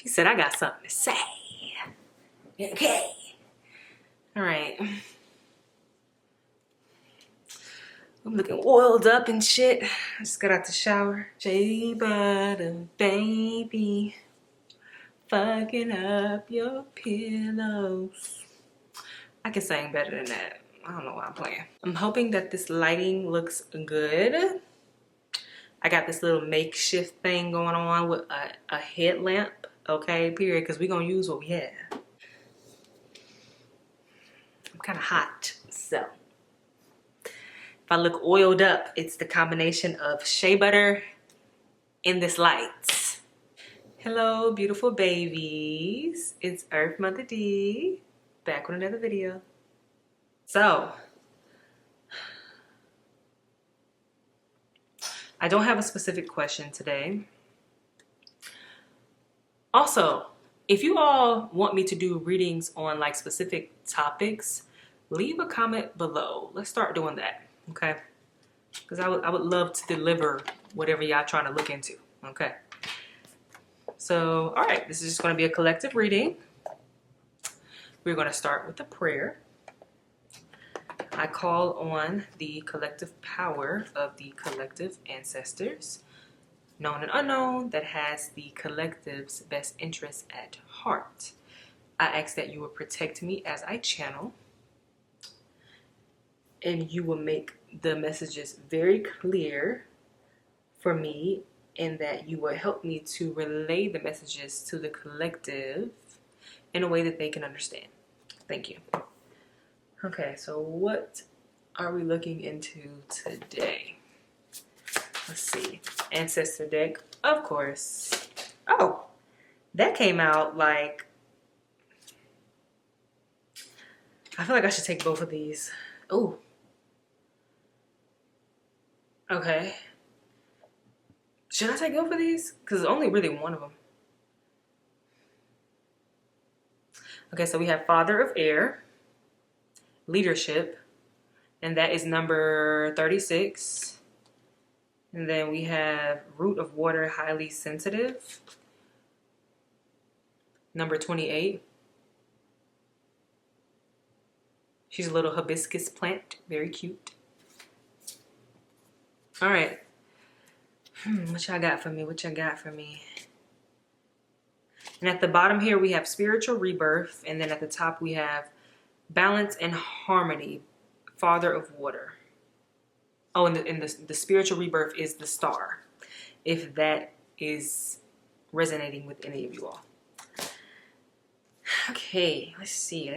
She said, I got something to say. Okay. All right. I'm looking oiled up and shit. I just got out the shower. Shea butter, baby. Fucking up your pillows. I can sing better than that. I don't know why I'm playing. I'm hoping that this lighting looks good. I got this little makeshift thing going on with a headlamp. Okay, period, because we're gonna use what we have. I'm kind of hot, so. If I look oiled up, it's the combination of shea butter and this light. Hello, beautiful babies. It's Earth Mother D, back with another video. So, I don't have a specific question today. Also, if you all want me to do readings on like specific topics, leave a comment below. Let's start doing that, okay? Because I would love to deliver whatever y'all trying to look into, okay? So, all right, this is just going to be a collective reading. We're going to start with a prayer. I call on the collective power of the collective ancestors, known and unknown, that has the collective's best interests at heart. I ask that you will protect me as I channel, and you will make the messages very clear for me, and that you will help me to relay the messages to the collective in a way that they can understand. Thank you. Okay, so what are we looking into today? Let's see. Ancestor deck, of course. Oh, that came out like... I feel like I should take both of these. Oh. Okay. Should I take both of these? Because it's only really one of them. Okay, so we have Father of Air, Leadership, and that is number 36. And then we have Root of Water, Highly Sensitive, number 28. She's a little hibiscus plant, very cute. All right. What y'all got for me? What y'all got for me? And at the bottom here, we have Spiritual Rebirth. And then at the top, we have Balance and Harmony, Father of Water. Oh, and the Spiritual Rebirth is the star, if that is resonating with any of you all. Okay, let's see.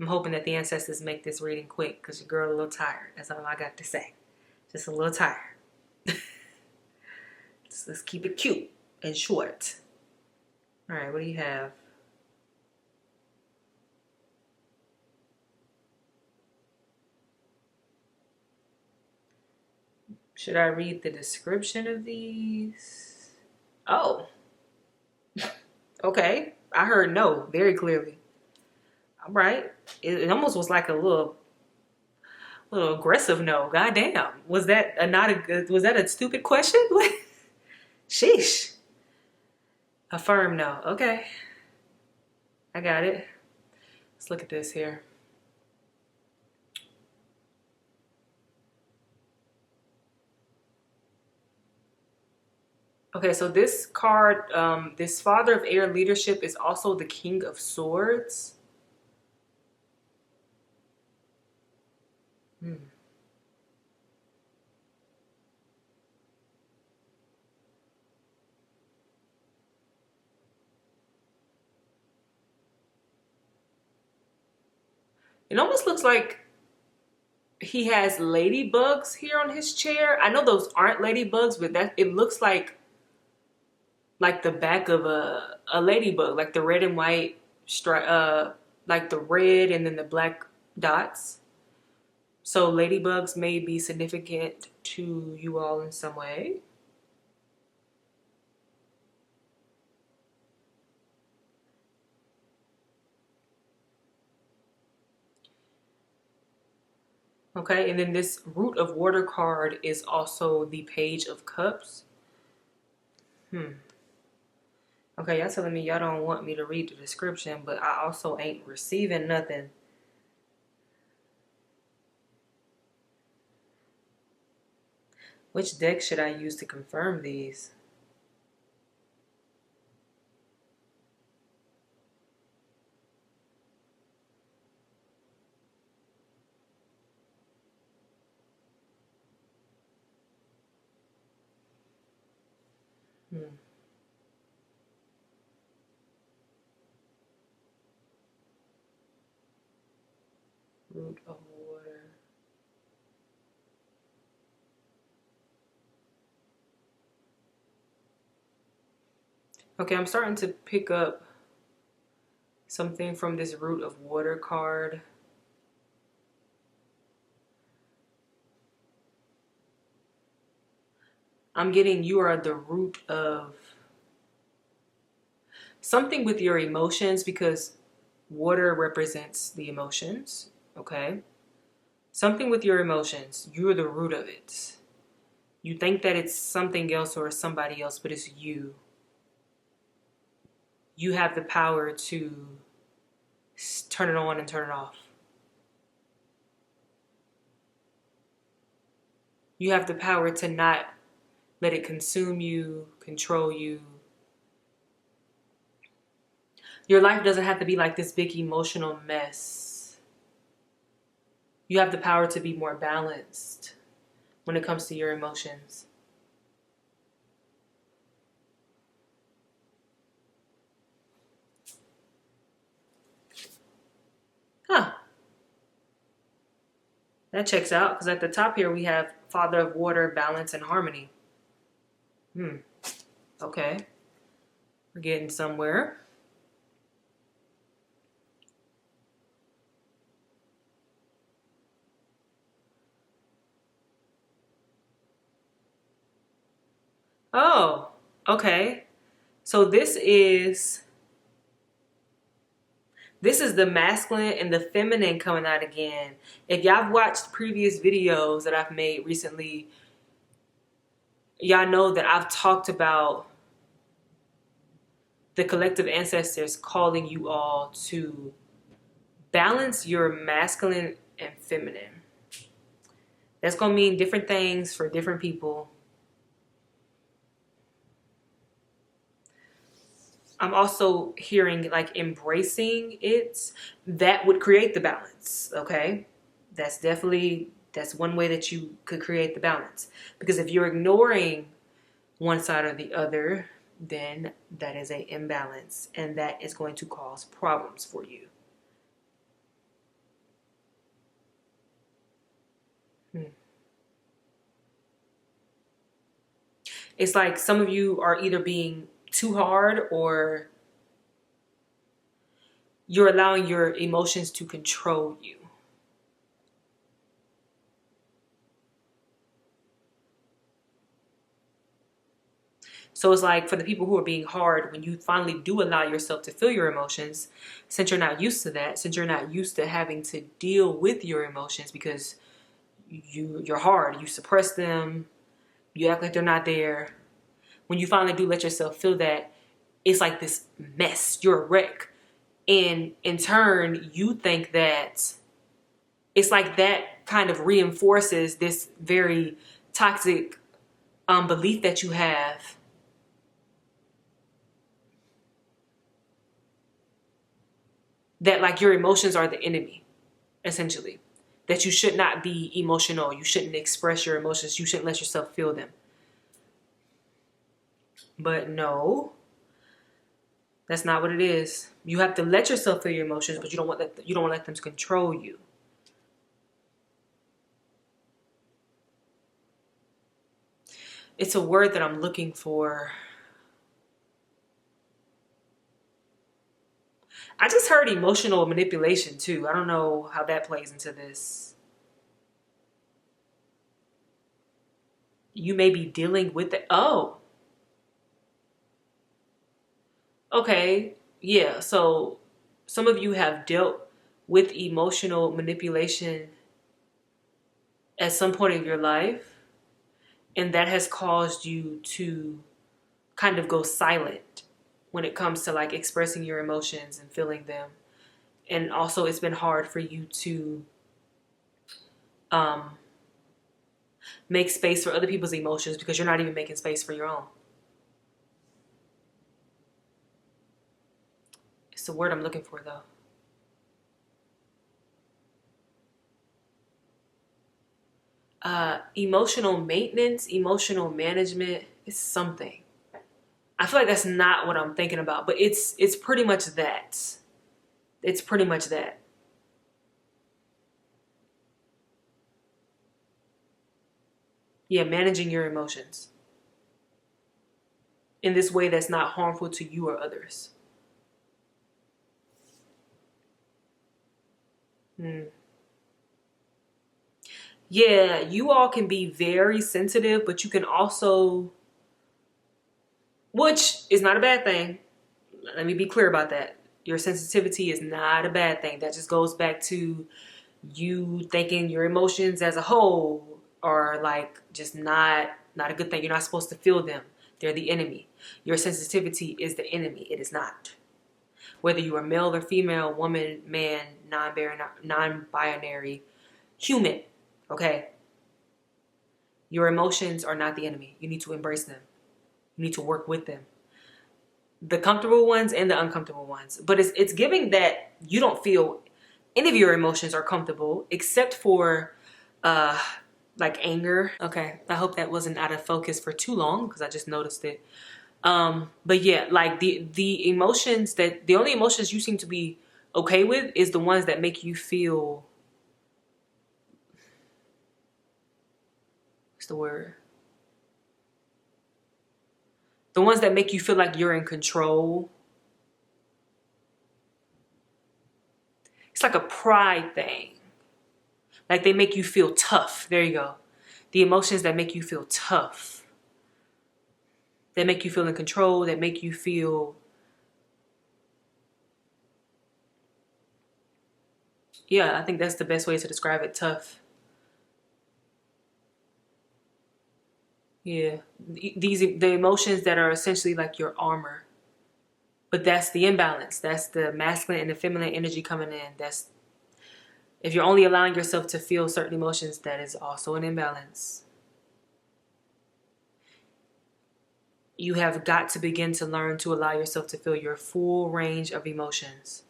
I'm hoping that the ancestors make this reading quick because your girl a little tired. That's all I got to say. Just a little tired. Let's keep it cute and short. All right, what do you have? Should I read the description of these? Oh. Okay. I heard no very clearly. All right. It almost was like a little aggressive no. Goddamn. Was that a stupid question? Sheesh. A firm no. Okay. I got it. Let's look at this here. Okay, so this card, this Father of Air Leadership is also the King of Swords. It almost looks like he has ladybugs here on his chair. I know those aren't ladybugs, but that it looks like the back of a ladybug, like the red and white stripe, like the red and then the black dots. So ladybugs may be significant to you all in some way. Okay, and then this Root of Water card is also the Page of Cups. Okay, y'all telling me y'all don't want me to read the description, but I also ain't receiving nothing. Which deck should I use to confirm these? Root of Water. Okay, I'm starting to pick up something from this Root of Water card. I'm getting you are the root of something with your emotions, because water represents the emotions, okay? Something with your emotions. You're the root of it. You think that it's something else or somebody else, but it's you. You have the power to turn it on and turn it off. You have the power to not let it consume you, control you. Your life doesn't have to be like this big emotional mess. You have the power to be more balanced when it comes to your emotions. Huh. That checks out, because at the top here we have Father of Water, Balance, and Harmony. Okay. We're getting somewhere. Oh, okay. So this is the masculine and the feminine coming out again. If y'all have watched previous videos that I've made recently, y'all know that I've talked about the collective ancestors calling you all to balance your masculine and feminine. That's going to mean different things for different people. I'm also hearing like embracing it. That would create the balance, okay? That's one way that you could create the balance. Because if you're ignoring one side or the other, then that is an imbalance, and that is going to cause problems for you. It's like some of you are either being too hard, or you're allowing your emotions to control you. So it's like for the people who are being hard, when you finally do allow yourself to feel your emotions, since you're not used to that, since you're not used to having to deal with your emotions because you're hard, you suppress them, you act like they're not there. When you finally do let yourself feel that, it's like this mess, you're a wreck. And in turn, you think that it's like that kind of reinforces this very toxic belief that you have, that like your emotions are the enemy, essentially. That you should not be emotional. You shouldn't express your emotions. You shouldn't let yourself feel them. But no, that's not what it is. You have to let yourself feel your emotions, but you don't want to let them control you. It's a word that I'm looking for. I just heard emotional manipulation too. I don't know how that plays into this. You may be dealing with it. Oh. Okay. Yeah. So some of you have dealt with emotional manipulation at some point in your life, and that has caused you to kind of go silent when it comes to like expressing your emotions and feeling them. And also it's been hard for you to um, make space for other people's emotions because you're not even making space for your own. It's the word I'm looking for though. Emotional maintenance, emotional management is something. I feel like that's not what I'm thinking about, but it's pretty much that. It's pretty much that. Yeah, managing your emotions in this way that's not harmful to you or others. Hmm. Yeah, you all can be very sensitive, but you can also, which is not a bad thing. Let me be clear about that. Your sensitivity is not a bad thing. That just goes back to you thinking your emotions as a whole are like just not a good thing. You're not supposed to feel them. They're the enemy. Your sensitivity is the enemy. It is not. Whether you are male or female, woman, man, non-binary, human, okay? Your emotions are not the enemy. You need to embrace them. You need to work with them. The comfortable ones and the uncomfortable ones. But it's giving that you don't feel any of your emotions are comfortable except for like anger. Okay, I hope that wasn't out of focus for too long because I just noticed it. But yeah, like the emotions that the only emotions you seem to be okay with is the ones that make you feel, what's the word? The ones that make you feel like you're in control. It's like a pride thing. Like they make you feel tough. There you go. The emotions that make you feel tough. That make you feel in control. That make you feel, yeah, I think that's the best way to describe it, tough. Yeah. The emotions that are essentially like your armor. But that's the imbalance. That's the masculine and the feminine energy coming in. That's, if you're only allowing yourself to feel certain emotions, that is also an imbalance. You have got to begin to learn to allow yourself to feel your full range of emotions.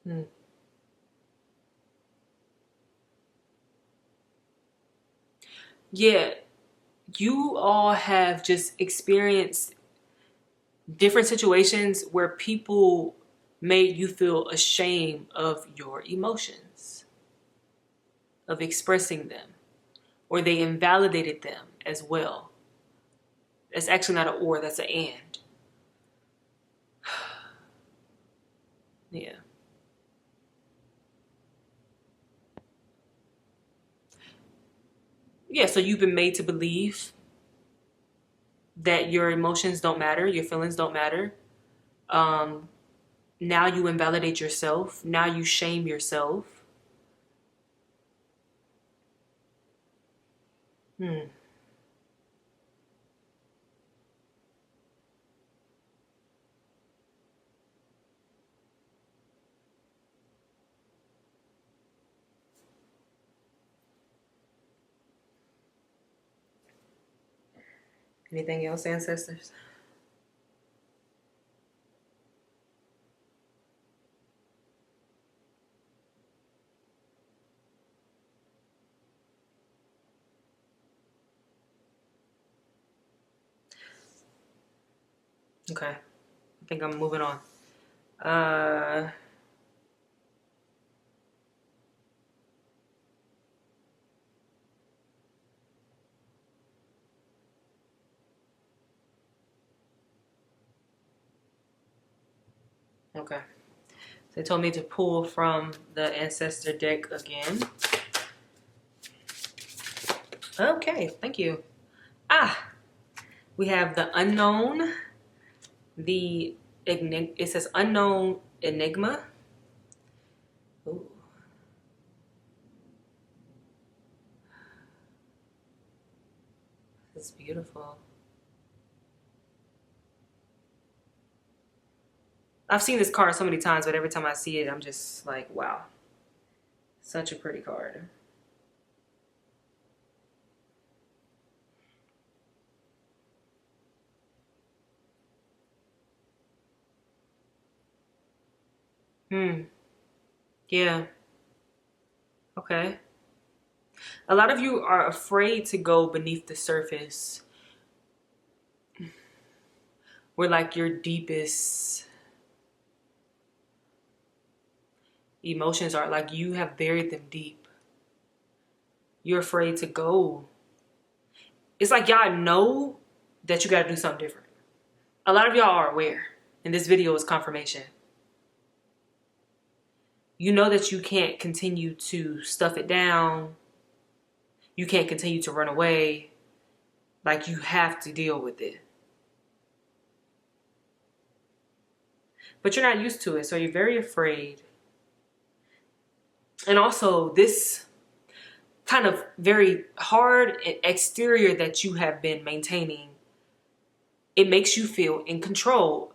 Hmm. Yeah, you all have just experienced different situations where people made you feel ashamed of your emotions, of expressing them, or they invalidated them as well. That's actually not an or, that's an and. Yeah. Yeah, so you've been made to believe that your emotions don't matter, your feelings don't matter. Um, Now you invalidate yourself. Now you shame yourself. Hmm. Anything else, ancestors? Okay. I think I'm moving on. Uh, okay. They told me to pull from the ancestor deck again. Okay, thank you. Ah, we have the unknown, the it says unknown enigma. Ooh, this is beautiful. I've seen this card so many times, but every time I see it, I'm just like, wow, such a pretty card. Hmm. Yeah. Okay. A lot of you are afraid to go beneath the surface where like your deepest emotions are. Like you have buried them deep. You're afraid to go. It's like y'all know that you got to do something different. A lot of y'all are aware, and this video is confirmation. You know that you can't continue to stuff it down. You can't continue to run away. Like you have to deal with it. But you're not used to it, so you're very afraid. And also this kind of very hard exterior that you have been maintaining, it makes you feel in control.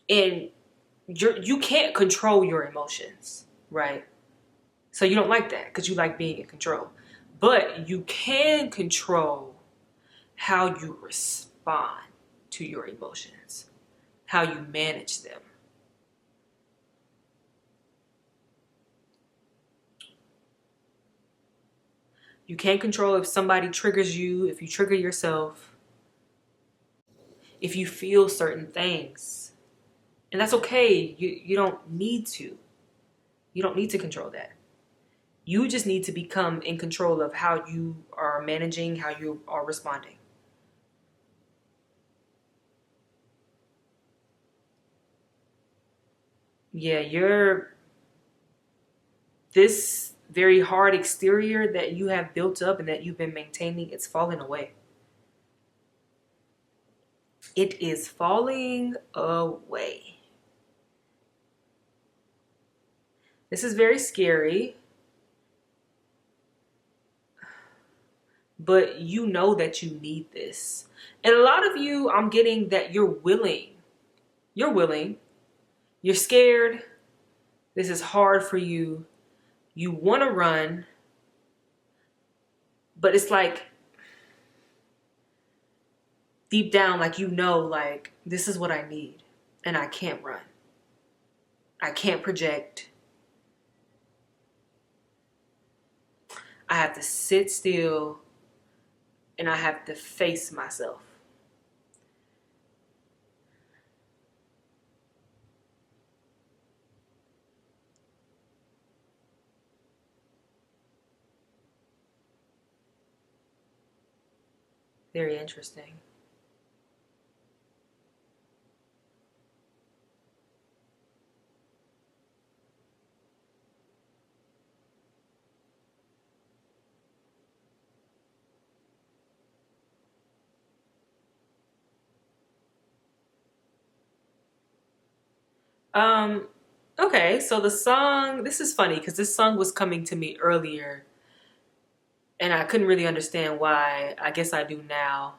And you can't control your emotions, right? So you don't like that because you like being in control. But you can control how you respond to your emotions, how you manage them. You can't control if somebody triggers you, if you trigger yourself, if you feel certain things. And that's okay. You don't need to. You don't need to control that. You just need to become in control of how you are managing, how you are responding. Yeah, this very hard exterior that you have built up and that you've been maintaining, it's falling away. It is falling away. This is very scary, but you know that you need this. And a lot of you, I'm getting that you're willing. You're willing. You're scared. This is hard for you. You want to run, but it's like deep down, like you know, like this is what I need, and I can't run. I can't project. I have to sit still and I have to face myself. Very interesting. Um, okay, so the song, this is funny because this song was coming to me earlier and I couldn't really understand why. I guess I do now.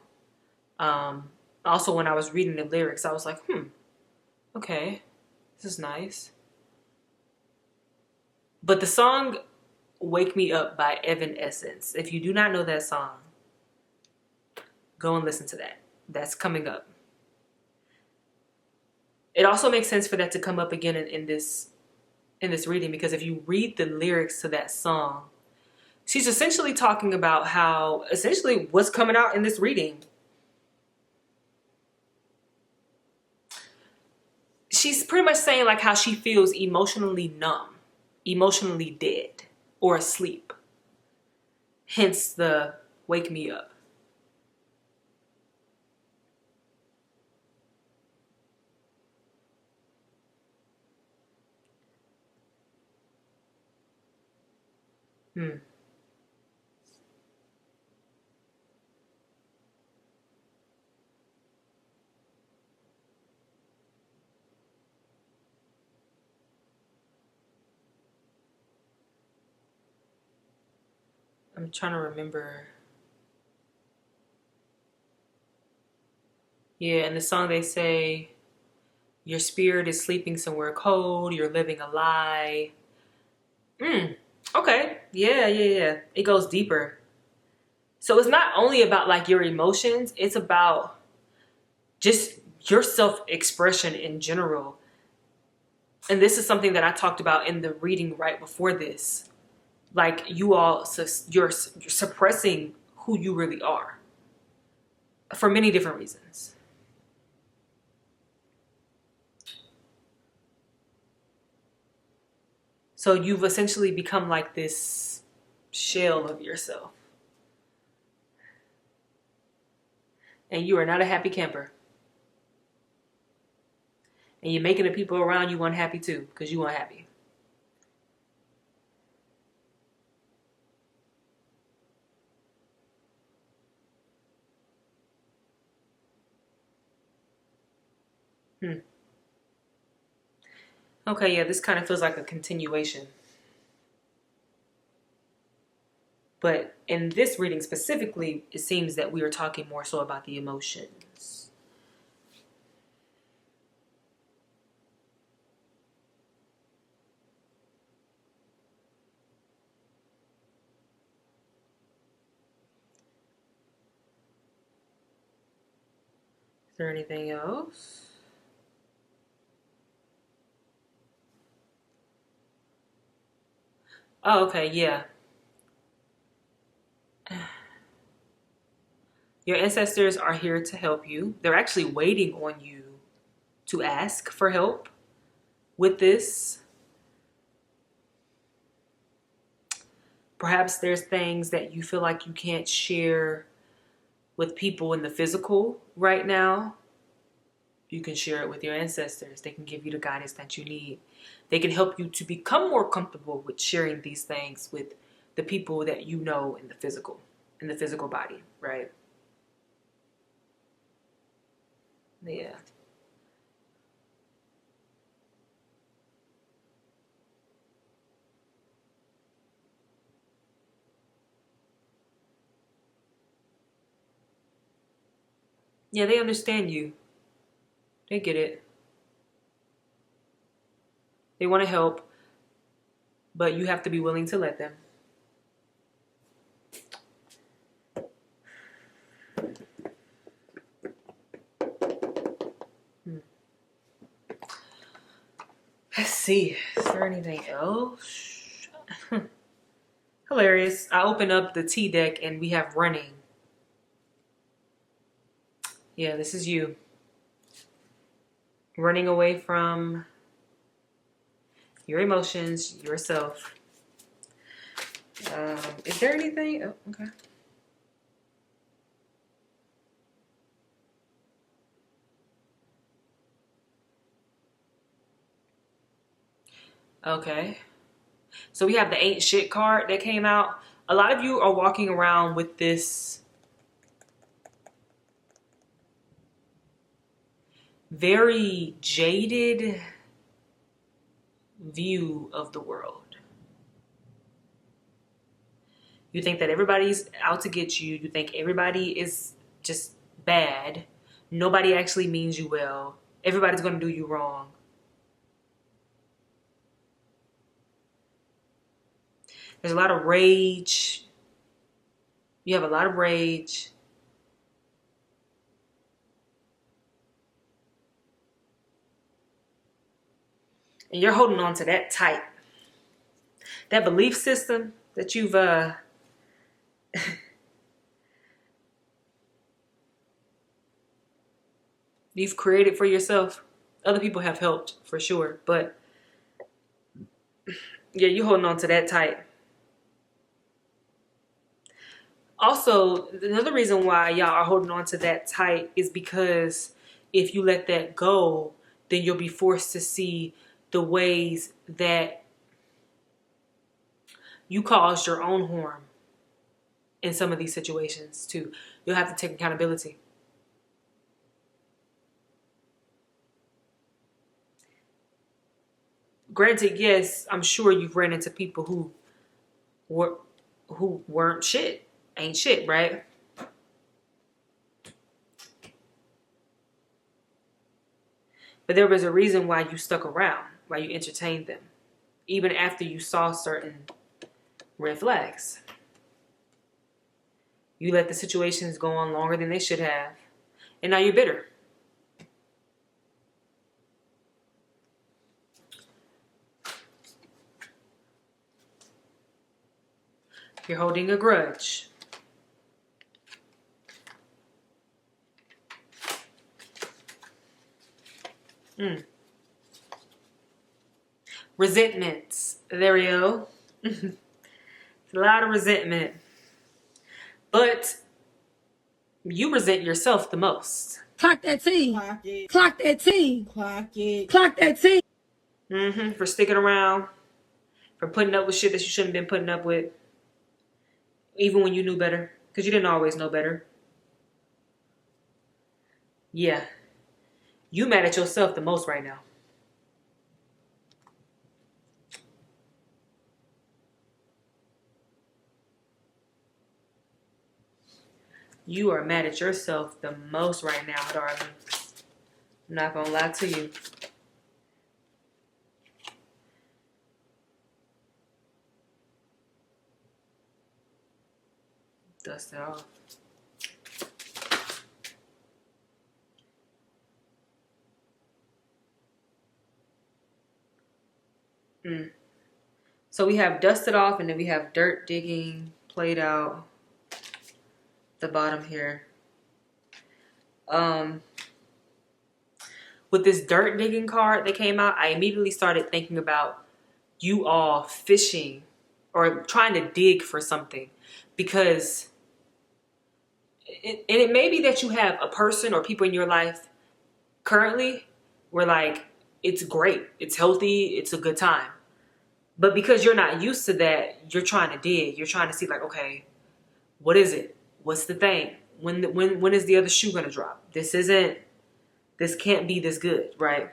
Also, when I was reading the lyrics, I was like, okay, this is nice. But the song Wake Me Up by Evanescence, if you do not know that song, go and listen to that. That's coming up. It also makes sense for that to come up again in this reading because if you read the lyrics to that song, she's essentially talking about how essentially what's coming out in this reading. She's pretty much saying like how she feels emotionally numb, emotionally dead, or asleep. Hence the wake me up. Hmm. I'm trying to remember. Yeah, in the song they say, your spirit is sleeping somewhere cold, you're living a lie. Okay. Yeah. It goes deeper. So it's not only about like your emotions, it's about just your self-expression in general. And this is something that I talked about in the reading right before this. Like you're suppressing who you really are for many different reasons. So you've essentially become like this shell of yourself. And you are not a happy camper. And you're making the people around you unhappy too, because you unhappy. Okay, yeah, this kind of feels like a continuation. But in this reading specifically, it seems that we are talking more so about the emotions. Is there anything else? Oh, okay, yeah. Your ancestors are here to help you. They're actually waiting on you to ask for help with this. Perhaps there's things that you feel like you can't share with people in the physical right now. You can share it with your ancestors. They can give you the guidance that you need. They can help you to become more comfortable with sharing these things with the people that you know in the physical body, right? Yeah. Yeah, they understand you. They get it. They want to help, but you have to be willing to let them. Let's see. Is there anything else? Hilarious. I open up the T deck and we have running. Yeah, this is you. Running away from your emotions, yourself. Is there anything? Oh, okay. Okay. So we have the ain't shit card that came out. A lot of you are walking around with this very jaded view of the world. You think that everybody's out to get you. You think everybody is just bad. Nobody actually means you well. Everybody's going to do you wrong. There's a lot of rage. You have a lot of rage. And you're holding on to that tight. That belief system that you've created for yourself. Other people have helped for sure, but yeah, you're holding on to that tight. Also, another reason why y'all are holding on to that tight is because if you let that go, then you'll be forced to see the ways that you caused your own harm in some of these situations too. You'll have to take accountability. Granted, yes, I'm sure you've ran into people who were who weren't shit, ain't shit, right? But there was a reason why you stuck around, why you entertained them, even after you saw certain red flags. You let the situations go on longer than they should have, and now you're bitter. You're holding a grudge. Resentments. There we go. It's a lot of resentment. But you resent yourself the most. Clock that T. Clock it. Clock that T. Clock it. Clock that T. For sticking around. For putting up with shit that you shouldn't have been putting up with. Even when you knew better. Because you didn't always know better. Yeah. You mad at yourself the most right now. You are mad at yourself the most right now, darling. I'm not gonna lie to you. Dust it off. So we have dusted off, and then we have dirt digging played out the bottom here. With this dirt digging card that came out, I immediately started thinking about you all fishing or trying to dig for something, because it may be that you have a person or people in your life currently where like it's great, it's healthy, it's a good time. But because you're not used to that, you're trying to dig. You're trying to see like, okay, what is it? What's the thing? When is the other shoe gonna drop? This can't be this good, right?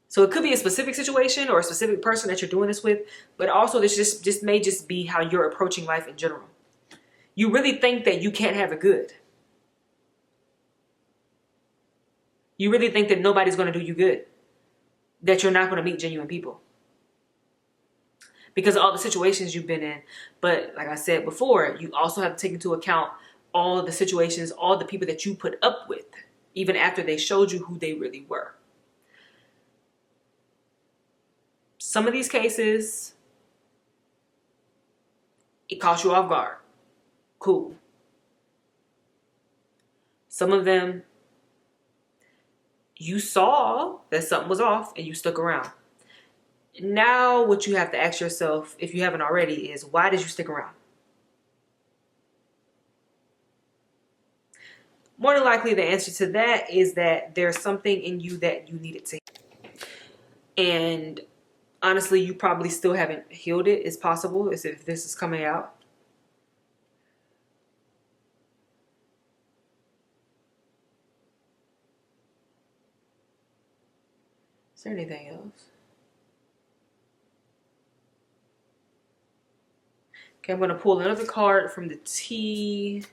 So it could be a specific situation or a specific person that you're doing this with, but also this just may just be how you're approaching life in general. You really think that you can't have it good. You really think that nobody's gonna do you good. That you're not gonna meet genuine people. Because of all the situations you've been in. But like I said before, you also have to take into account all the situations, all the people that you put up with, even after they showed you who they really were. Some of these cases, it caught you off guard. Cool. Some of them, you saw that something was off and you stuck around. Now what you have to ask yourself, if you haven't already, is why did you stick around? More than likely the answer to that is that there's something in you that you needed to heal. And honestly, you probably still haven't healed it. It's possible as if this is coming out. Is there anything else? Okay, I'm going to pull another card from the T.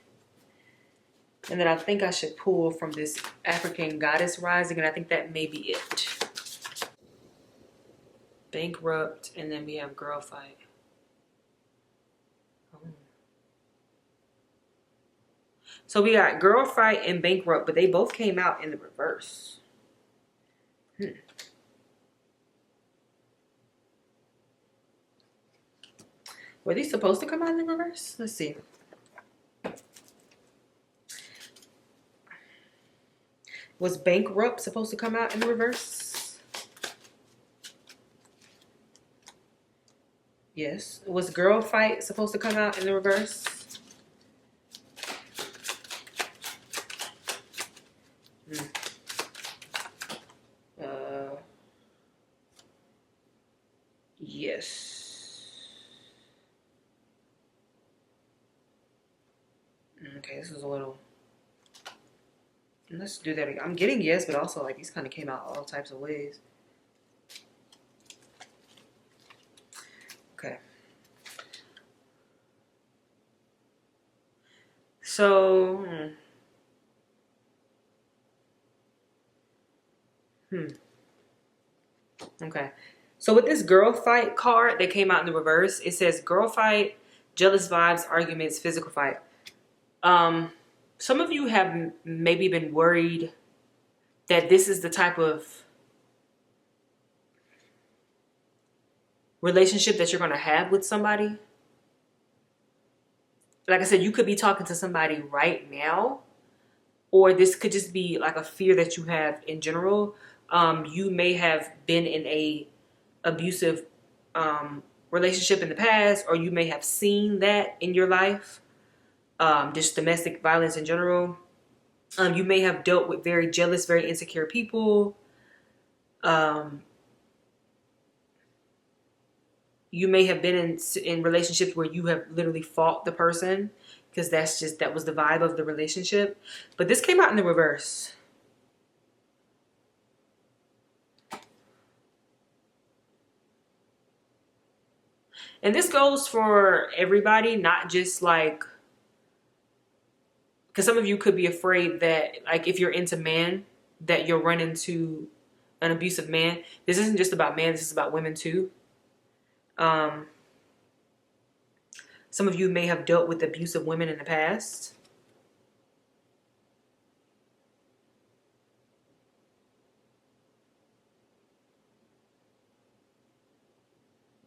And then I think I should pull from this African Goddess Rising. And I think that may be it. Bankrupt. And then we have Girl Fight. Oh. So we got Girl Fight and Bankrupt. But they both came out in the reverse. Were these supposed to come out in the reverse? Let's see. Was Bankrupt supposed to come out in the reverse? Yes. Was Girl Fight supposed to come out in the reverse? Yes. Okay, this is a little... Let's do that again. I'm getting yes, but also like these kind of came out all types of ways. Okay. So, okay. So with this girl fight card that came out in the reverse, it says girl fight, jealous vibes, arguments, physical fight. Some of you have maybe been worried that this is the type of relationship that you're going to have with somebody. Like I said, you could be talking to somebody right now, or this could just be like a fear that you have in general. You may have been in a abusive relationship in the past, or you may have seen that in your life. Just domestic violence in general. You may have dealt with very jealous, very insecure people. You may have been in relationships where you have literally fought the person, because that was the vibe of the relationship. But this came out in the reverse. And this goes for everybody, not just like, because some of you could be afraid that, like, if you're into men, that you'll run into an abusive man. This isn't just about men, this is about women too. Some of you may have dealt with abusive women in the past.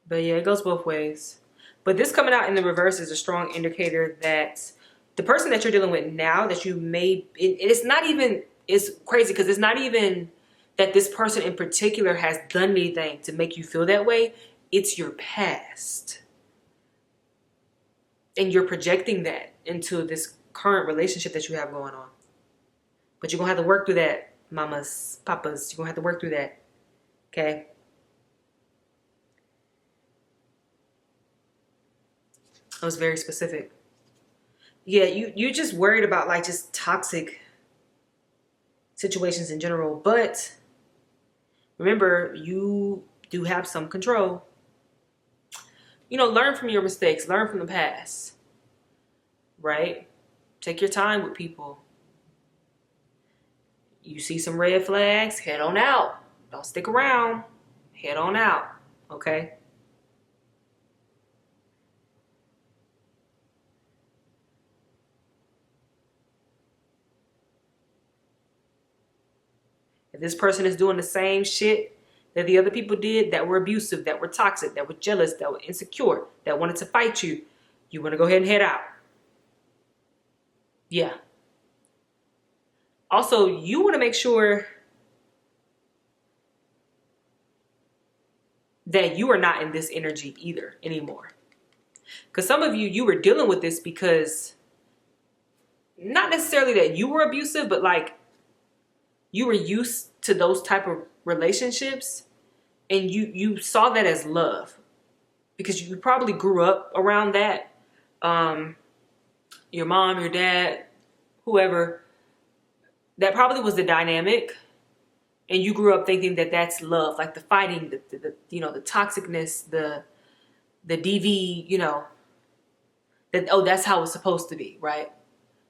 But yeah, it goes both ways. But this coming out in the reverse is a strong indicator that the person that you're dealing with now, that you may, it's not even, it's crazy because it's not even that this person in particular has done anything to make you feel that way. It's your past. And you're projecting that into this current relationship that you have going on. But you're going to have to work through that, mamas, papas. You're going to have to work through that. Okay? I was very specific. Yeah, you're just worried about like just toxic situations in general. But remember, you do have some control. You know, learn from your mistakes. Learn from the past. Right? Take your time with people. You see some red flags, head on out. Don't stick around. Head on out. Okay? If this person is doing the same shit that the other people did, that were abusive, that were toxic, that were jealous, that were insecure, that wanted to fight you, you want to go ahead and head out. Yeah. Also, you want to make sure that you are not in this energy either anymore. Because some of you were dealing with this because not necessarily that you were abusive, but like you were used to those type of relationships and you saw that as love because you probably grew up around that. Your mom, your dad, whoever, that probably was the dynamic. And you grew up thinking that that's love, like the fighting, the the toxicness, the DV, that, oh, that's how it's supposed to be, right?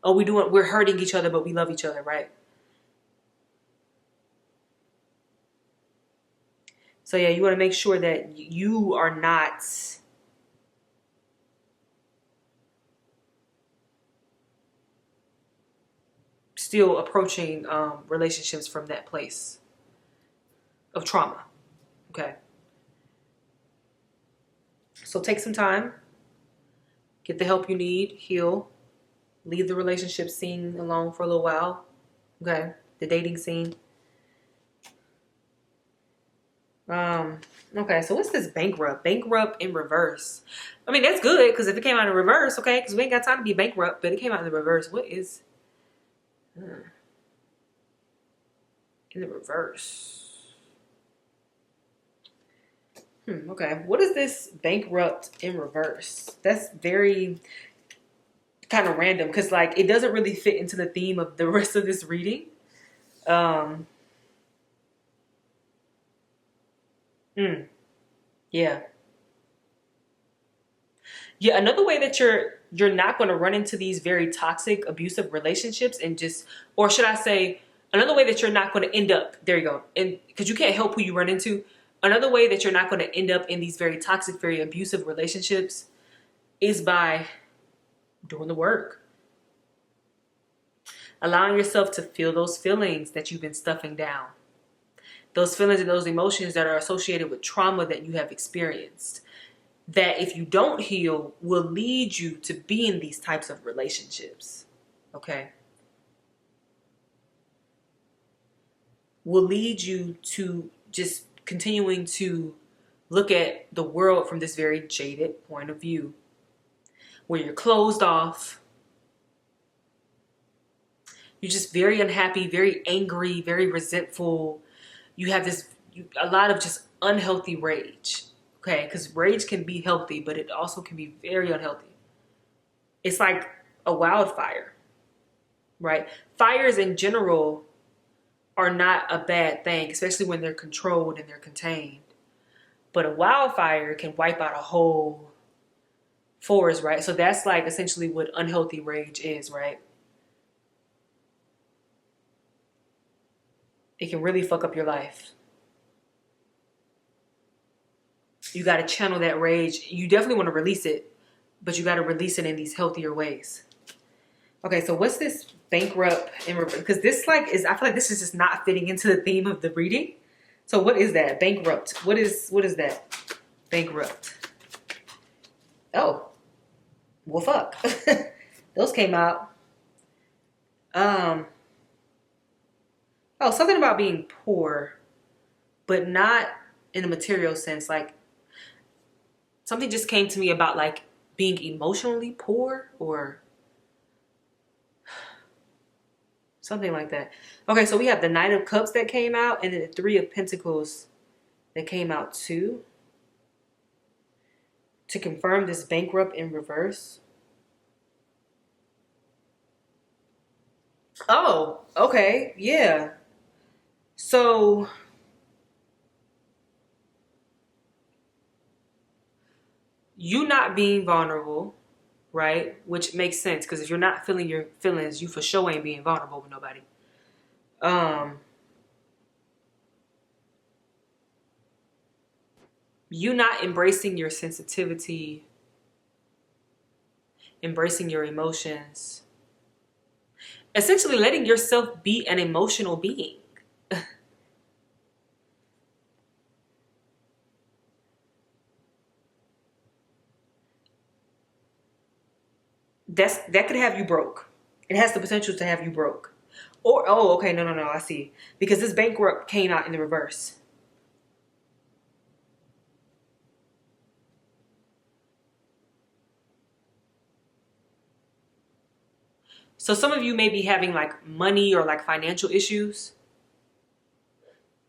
Oh, we're hurting each other, but we love each other, right? So yeah, you want to make sure that you are not still approaching relationships from that place of trauma. Okay. So take some time, get the help you need, heal, leave the relationship scene alone for a little while. Okay. The dating scene. Okay, so what's this bankrupt? Bankrupt in reverse. I mean, that's good because if it came out in reverse, okay, because we ain't got time to be bankrupt, but it came out in the reverse. What is in the reverse? Okay, what is this bankrupt in reverse? That's very kind of random because like it doesn't really fit into the theme of the rest of this reading. Yeah. Yeah, another way that you're not going to run into these very toxic, abusive relationships and just, or should I say, another way that you're not going to end up, there you go, and because you can't help who you run into. Another way that you're not going to end up in these very toxic, very abusive relationships is by doing the work. Allowing yourself to feel those feelings that you've been stuffing down. Those feelings and those emotions that are associated with trauma that you have experienced. That if you don't heal, will lead you to be in these types of relationships. Okay? Will lead you to just continuing to look at the world from this very jaded point of view. Where you're closed off. You're just very unhappy, very angry, very resentful. You have a lot of just unhealthy rage. Okay, because rage can be healthy, but it also can be very unhealthy. It's like a wildfire, right? Fires in general are not a bad thing, especially when they're controlled and they're contained. But a wildfire can wipe out a whole forest, right? So that's like essentially what unhealthy rage is, right? It can really fuck up your life. You got to channel that rage. You definitely want to release it, but you got to release it in these healthier ways. Okay, so what's this bankrupt in reverse? Because this I feel like this is just not fitting into the theme of the reading. So what is that? Bankrupt. What is that? Bankrupt. Oh, well, fuck. Those came out. Oh, something about being poor, but not in a material sense. Like, something just came to me about like being emotionally poor or something like that. Okay, so we have the Knight of Cups that came out and then the Three of Pentacles that came out too. To confirm this bankrupt in reverse. Oh, okay, yeah. So you not being vulnerable, right? Which makes sense because if you're not feeling your feelings, you for sure ain't being vulnerable with nobody. You not embracing your sensitivity, embracing your emotions, essentially letting yourself be an emotional being. That could have you broke. It has the potential to have you broke. Or, oh, okay, no, I see. Because this bankrupt came out in the reverse. So some of you may be having like money or like financial issues.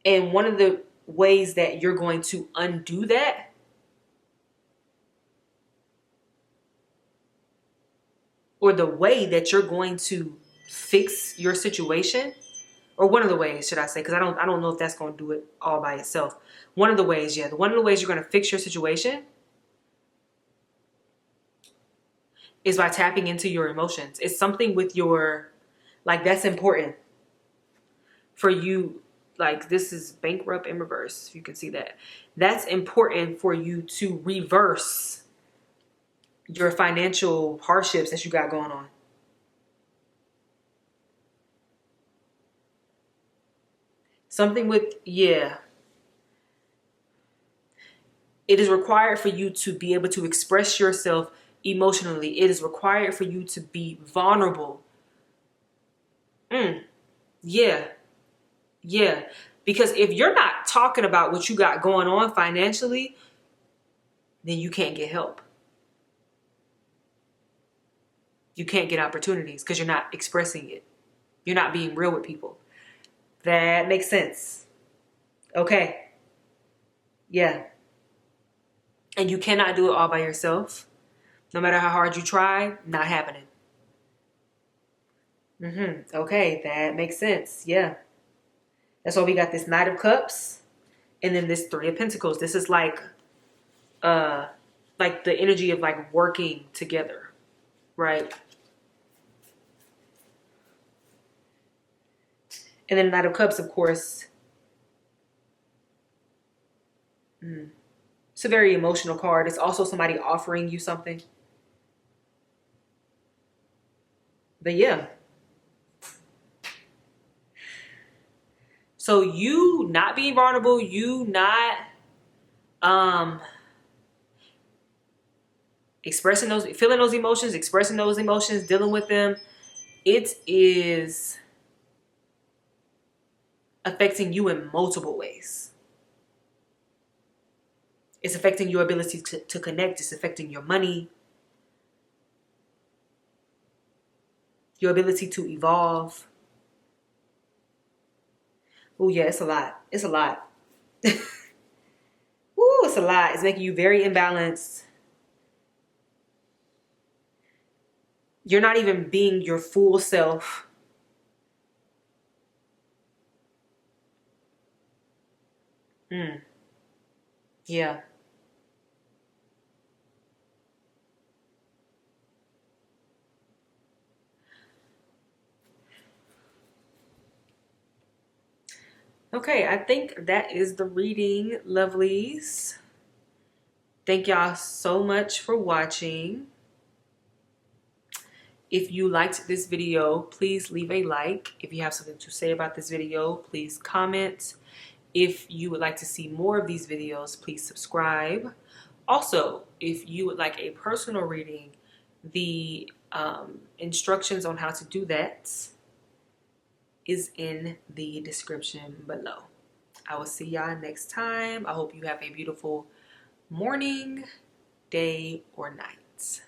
And one of the ways that you're going to undo that or the way that you're going to fix your situation, or one of the ways, should I say, because I don't know if that's going to do it all by itself. One of the ways, yeah, one of the ways you're going to fix your situation is by tapping into your emotions. It's something with your, like, that's important for you. Like, this is bankrupt in reverse, if you can see that. That's important for you to reverse your financial hardships that you got going on. Something with, yeah. It is required for you to be able to express yourself emotionally. It is required for you to be vulnerable. Yeah. Yeah. Because if you're not talking about what you got going on financially, then you can't get help. You can't get opportunities because you're not expressing it. You're not being real with people. That makes sense. Okay. Yeah. And you cannot do it all by yourself. No matter how hard you try, not happening. Okay, that makes sense. Yeah. That's why we got this Knight of Cups and then this Three of Pentacles. This is like the energy of like working together. right? And then Knight of Cups, of course. It's a very emotional card. It's also somebody offering you something. But yeah. So you not being vulnerable, you not expressing those, feeling those emotions, expressing those emotions, dealing with them, it is affecting you in multiple ways. It's affecting your ability to connect. It's affecting your money, your ability to evolve. Oh yeah, it's a lot. It's a lot. Ooh, it's a lot. It's making you very imbalanced. You're not even being your full self. Yeah. Okay, I think that is the reading, lovelies. Thank y'all so much for watching. If you liked this video, please leave a like. If you have something to say about this video, please comment. If you would like to see more of these videos, please subscribe. Also, if you would like a personal reading, the instructions on how to do that is in the description below. I will see y'all next time. I hope you have a beautiful morning, day, or night.